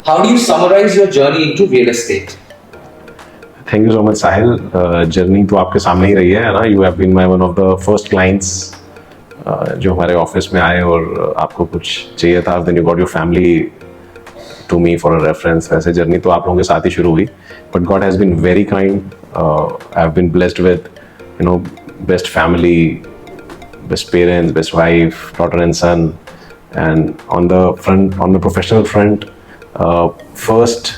How do you summarize your journey into real estate? Thank you so much Sahil. Journey तो आपके सामने ही रही है ना. You have been my one of the first clients जो हमारे ऑफिस में आए और आपको कुछ चाहिए था, then you got your family to me for a reference. वैसे जर्नी तो आप लोगों के साथ ही शुरू हुई, but God has been very kind. I have been blessed with best family, best parents, best wife, daughter and son. And on the professional front, first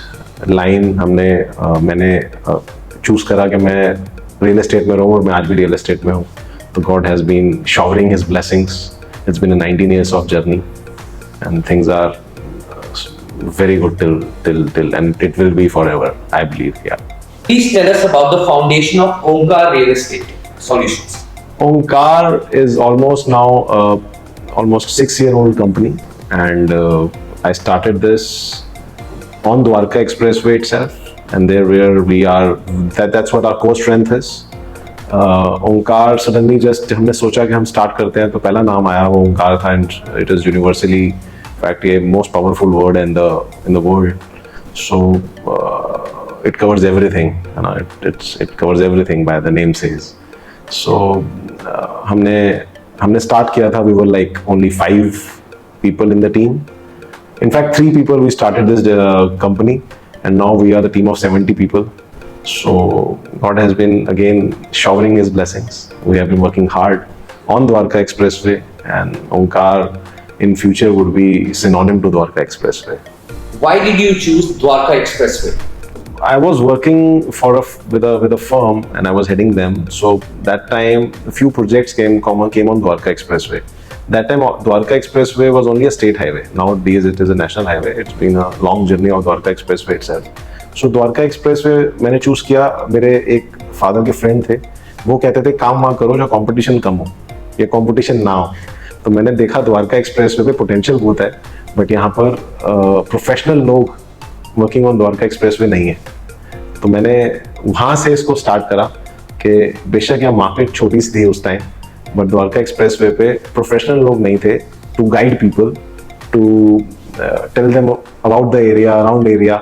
line मैंने choose करा कि मैं real estate में रहूँ और मैं आज भी real estate में हूँ. तो God has been showering His blessings. It's been a 19 years of journey, and things are very good till, and it will be forever, I believe. Yeah. Please tell us about the foundation of Omkar Real Estate Solutions. Omkar is almost now almost 6-year-old company, and I started this on Dwarka Expressway itself, and there where we are, that's what our core strength is. Omkar suddenly just हमने सोचा कि हम start करते हैं, तो पहला नाम आया वो Omkar था, and it is universally, in fact, a most powerful word in the world. So it covers everything, it covers everything by the name says. So हमने start किया था. We were like only 5 people in the team. In fact, 3 people we started this company, and now we are the team of 70 people. So God has been again showering His blessings. We have been working hard on Dwarka Expressway, and Omkar in future would be synonym to Dwarka Expressway. Why did you choose Dwarka Expressway? I was working with a firm, and I was heading them. So that time, a few projects came on Dwarka Expressway. That time, Dwarka Expressway was only a state highway. Nowadays, it is a national highway. It's been a long journey of Dwarka Expressway itself. So Dwarka Expressway मैंने choose किया. मेरे एक father के friend थे, वो कहते थे काम वहाँ करो जो competition कम हो, ये competition ना हो. तो मैंने देखा Dwarka Expressway पे potential बहुत है, but यहाँ पर professional लोग वर्किंग ऑन द्वारका एक्सप्रेसवे नहीं है. तो मैंने वहाँ से इसको स्टार्ट करा कि बेशक यहाँ मार्केट छोटी सी थी उस टाइम, बट द्वारका एक्सप्रेसवे पे प्रोफेशनल लोग नहीं थे to guide people, to tell them about the area, around area,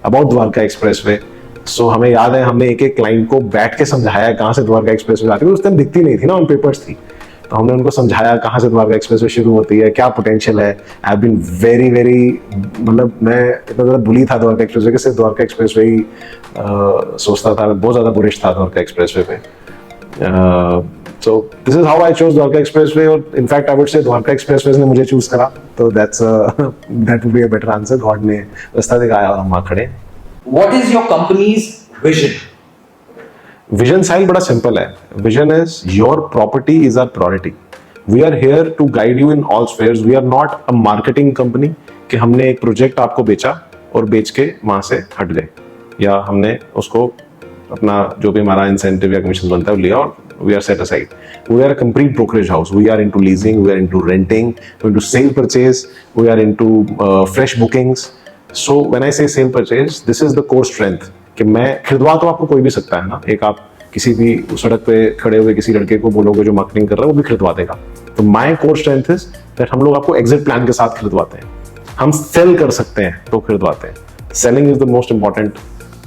about Dwarka expressway. So हमें याद है हमने एक एक क्लाइंट को बैठ के समझाया कहाँ से द्वारका एक्सप्रेसवे आती है. उस टाइम दिखती नहीं थी ना, ऑन पेपर्स थी. तो हमने उनको समझाया कहाँ से द्वारका एक्सप्रेसवे शुरू होती है, क्या पोटेंशियल है. आई हैव बीन वेरी मतलब मैं इतना ज़्यादा बुली था द्वारका एक्सप्रेसवे के, सिर्फ द्वारका एक्सप्रेसवे ही सोचता था. बहुत ज़्यादा बुलिश था द्वारका एक्सप्रेसवे पे. So this is how I chose Dwarka expressway. और in fact I would say Dwarka expressway ने मुझे चूज करा. तो that would be a better answer. God ने रास्ता दिखाया और हम वहाँ खड़े. What is your company's vision? Vision साइल बड़ा सिंपल है. Vision is your property is our priority. We are here to guide you in all spheres. We are not a marketing company कि हमने एक प्रोजेक्ट आपको बेचा और बेच के वहां से हट गए, या हमने उसको अपना जो भी हमारा इंसेंटिव या कमीशन बनता है वो लिया और we are set aside. We are a complete brokerage house. We are into leasing, we are into renting, we are into sale purchase, we are into fresh bookings. So when I say sale purchase, this is the core strength कि मैं खरीदवा तो आपको कोई भी सकता है ना. एक आप किसी भी सड़क पे खड़े हुए किसी लड़के को बोलोगे जो मार्केटिंग कर रहा है वो भी खरीदवा देगा. तो my core strength is that हम लोग आपको एग्जिट प्लान के साथ खरीदवाते हैं. हम सेल कर सकते हैं तो खरीदवाते हैं. Selling is the most important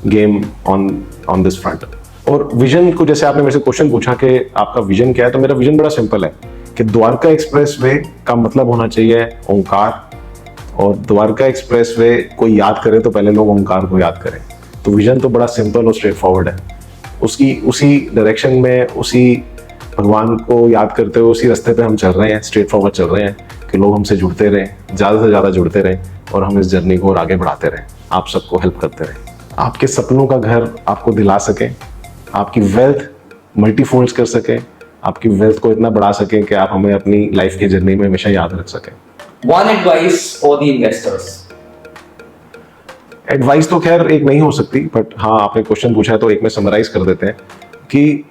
game on this front. और विजन को जैसे आपने मेरे से क्वेश्चन पूछा कि आपका विजन क्या है, तो मेरा विजन बड़ा सिंपल है कि द्वारका एक्सप्रेसवे का मतलब होना चाहिए ओंकार. और द्वारका एक्सप्रेसवे कोई याद करे तो पहले लोग ओंकार को याद करें. तो विजन तो बड़ा सिंपल और स्ट्रेट फॉरवर्ड है. उसी डायरेक्शन में, उसी भगवान को याद करते हुए उसी रास्ते पे हम चल रहे हैं. स्ट्रेट फॉरवर्ड चल रहे हैं कि लोग हमसे जुड़ते रहें, ज़्यादा से ज़्यादा जुड़ते रहें, और हम इस जर्नी को और आगे बढ़ाते रहें. आप सबको हेल्प करते रहें. आपके सपनों का घर आपको दिला सकें, आपकी वेल्थ मल्टीफोल्ड्स कर सकें, आपकी वेल्थ को इतना बढ़ा सकें कि आप हमें अपनी लाइफ की जर्नी में हमेशा याद रख सकें. One advice for the investors. Advice तो खैर एक नहीं हो सकती, बट हाँ आपने क्वेश्चन पूछा है तो एक में समराइज कर देते हैं कि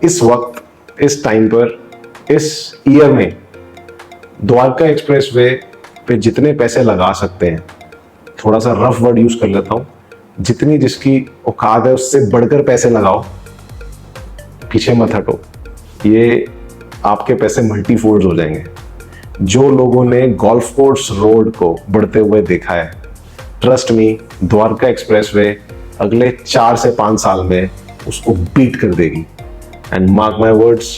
इस वक्त, इस टाइम पर, इस ईयर में द्वारका एक्सप्रेसवे पे जितने पैसे लगा सकते हैं, थोड़ा सा रफ वर्ड यूज कर लेता हूँ, जितनी जिसकी औकात है उससे बढ़कर पैसे लगाओ, पीछे मत हटो. ये आपके पैसे मल्टीफोल्ड हो जाएंगे. जो लोगों ने गोल्फ कोर्स रोड को बढ़ते हुए देखा है, ट्रस्ट मी, द्वारका एक्सप्रेसवे अगले 4 से 5 साल में उसको बीट कर देगी। एंड मार्क माय वर्ड्स,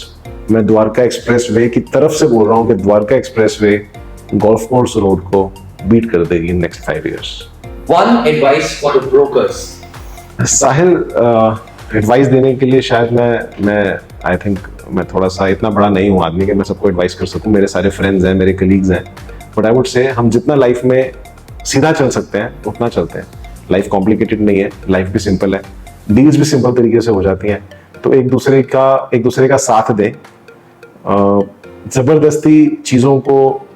मैं द्वारका एक्सप्रेसवे की तरफ से बोल रहा हूं कि Dwarka expressway golf course road को बीट कर देगी in next 5 years। One advice for the brokers. Sahil, advice देने के लिए शायद मैं आई थिंक मैं थोड़ा सा इतना बड़ा नहीं हूँ आदमी कि मैं सबको एडवाइस कर सकूँ। मेरे सारे फ्रेंड्स हैं, मेरे कलीग्स हैं, बट आई वुड से हम जितना लाइफ में सीधा चल सकते हैं उतना चलते हैं। लाइफ कॉम्प्लिकेटेड नहीं है, लाइफ भी सिंपल है, डील्स भी सिंपल तरीके से हो जाती हैं। तो एक दूसरे का साथ दें, जबरदस्ती चीज़ों को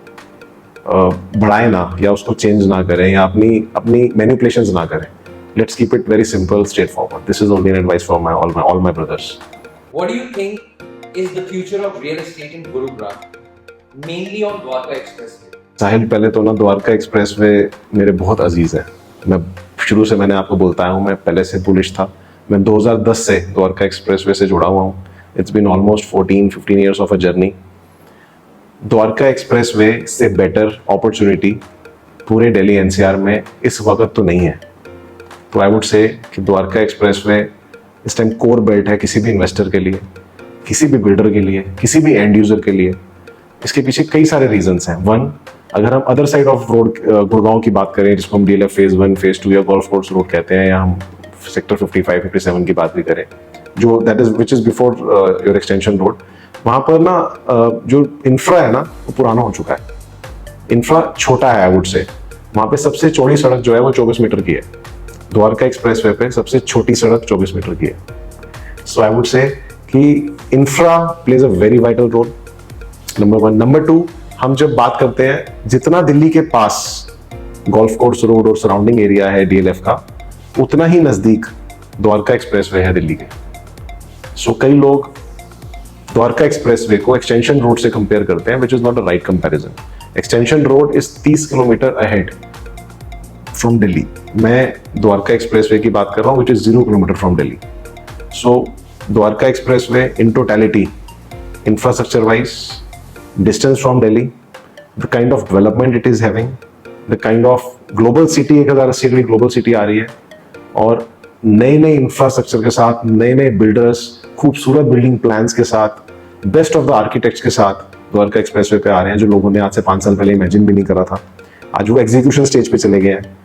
बढ़ाए ना या उसको चेंज ना करें या अपनी मैनिपुलेशंस ना करें। Let's keep it very simple, straightforward. This is only an advice for all my brothers. What do you think is the future of real estate in Gurugram, mainly on Dwarka Expressway? साहिल, पहले तो ना Dwarka expressway मेरे बहुत अजीज है। मैं शुरू से मैंने आपको बोलता हूँ, मैं पहले से बुलिश था। मैं 2010 से द्वारका एक्सप्रेसवे से जुड़ा हुआ हूँ। It's been almost 14-15 years of a journey. Dwarka expressway से बेटर अपॉर्चुनिटी पूरे दिल्ली एनसीआर में इस वक्त तो नहीं है। तो आई वुड से कि द्वारका एक्सप्रेसवे इस टाइम कोर बेल्ट है किसी भी इन्वेस्टर के लिए, किसी भी बिल्डर के लिए, किसी भी एंड यूजर के लिए। इसके पीछे कई सारे रीजंस हैं। वन, अगर हम other side of road Gurgaon की बात करें, जिसको हम डीएलएफ फेज 1 फेज 2 या गोल्फ कोर्स रोड कहते हैं, या हम सेक्टर 55-57 की बात भी करें, जो that is which is before your extension road, वहां पर ना जो इंफ्रा है ना वो पुराना हो चुका है। इंफ्रा छोटा है आई वुड से। वहां पे सबसे चौड़ी सड़क जो है वो 24 मीटर की है। द्वारका एक्सप्रेसवे पे सबसे छोटी सड़क 24 मीटर की है। सो आई वुड से कि infra plays a very vital role, number 1। Number 2, हम जब बात करते हैं, जितना दिल्ली के पास गोल्फ कोर्स रोड और सराउंडिंग एरिया है डीएलएफ का, उतना ही नजदीक द्वारका एक्सप्रेसवे है दिल्ली के। सो कई लोग द्वारका एक्सप्रेसवे को एक्सटेंशन रोड से कंपेयर करते हैं, which is not a right comparison. Extension road is 30 kilometre ahead from Delhi. मैं द्वारका एक्सप्रेसवे की बात कर रहा हूँ, which is 0 kilometre from Delhi. So Dwarka expressway in totality, infrastructure wise, distance from Delhi, the kind of development it is having, the kind of global city, 1080 की global city आ रही है, और नए नए इंफ्रास्ट्रक्चर के साथ, नए नए बिल्डर्स, खूबसूरत बिल्डिंग प्लान्स के साथ, बेस्ट ऑफ द आर्किटेक्ट्स के साथ द्वारका एक्सप्रेसवे पे आ रहे हैं, जो लोगों ने आज से 5 साल पहले इमेजिन भी नहीं करा था। आज वो एग्जीक्यूशन स्टेज पे चले गए हैं,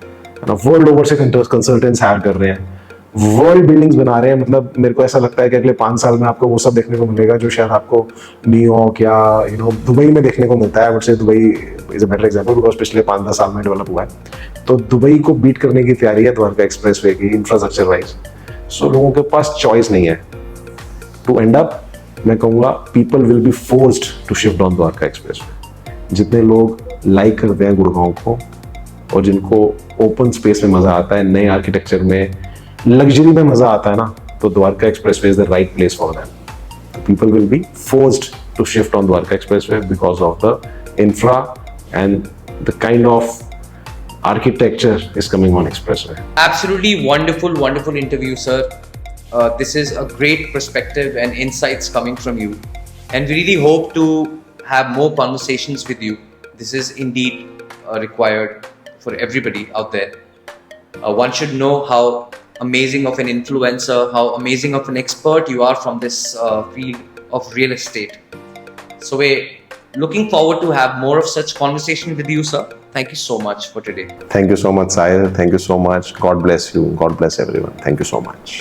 वर्ल्ड ओवर से कंसल्टेंट्स हायर कर रहे हैं, वर्ल्ड बिल्डिंग्स बना रहे हैं। मतलब मेरे को ऐसा लगता है कि अगले 5 साल में आपको वो सब देखने को मिलेगा जो शायद आपको न्यूयॉर्क या दुबई में देखने को मिलता है। बट से Dubai is a better example, because पिछले 5-10 साल में डेवलप हुआ है। तो दुबई को बीट करने की तैयारी है द्वारका एक्सप्रेसवे की इंफ्रास्ट्रक्चर वाइज। सो लोगों के पास चॉइस नहीं है। टू एंड अप, मैं कहूँगा people will be forced to shift on Dwarka expressway. जितने लोग लाइक करते हैं गुड़गांव को और जिनको ओपन स्पेस में मजा आता है, नए आर्किटेक्चर में, लग्जरी में मजा आता है ना, तो Dwarka expressway is the right place for them. People will be forced to shift on Dwarka expressway because of the infra and the kind of architecture is coming on expressway. Absolutely wonderful interview, sir. This is a great perspective and insights coming from you, and we really hope to have more conversations with you. This is indeed required for everybody out there. One should know how amazing of an influencer, how amazing of an expert you are from this field of real estate. So we're looking forward to have more of such conversation with you, sir. Thank you so much for today. Thank you so much, Sahil. Thank you so much. God bless you. God bless everyone. Thank you so much.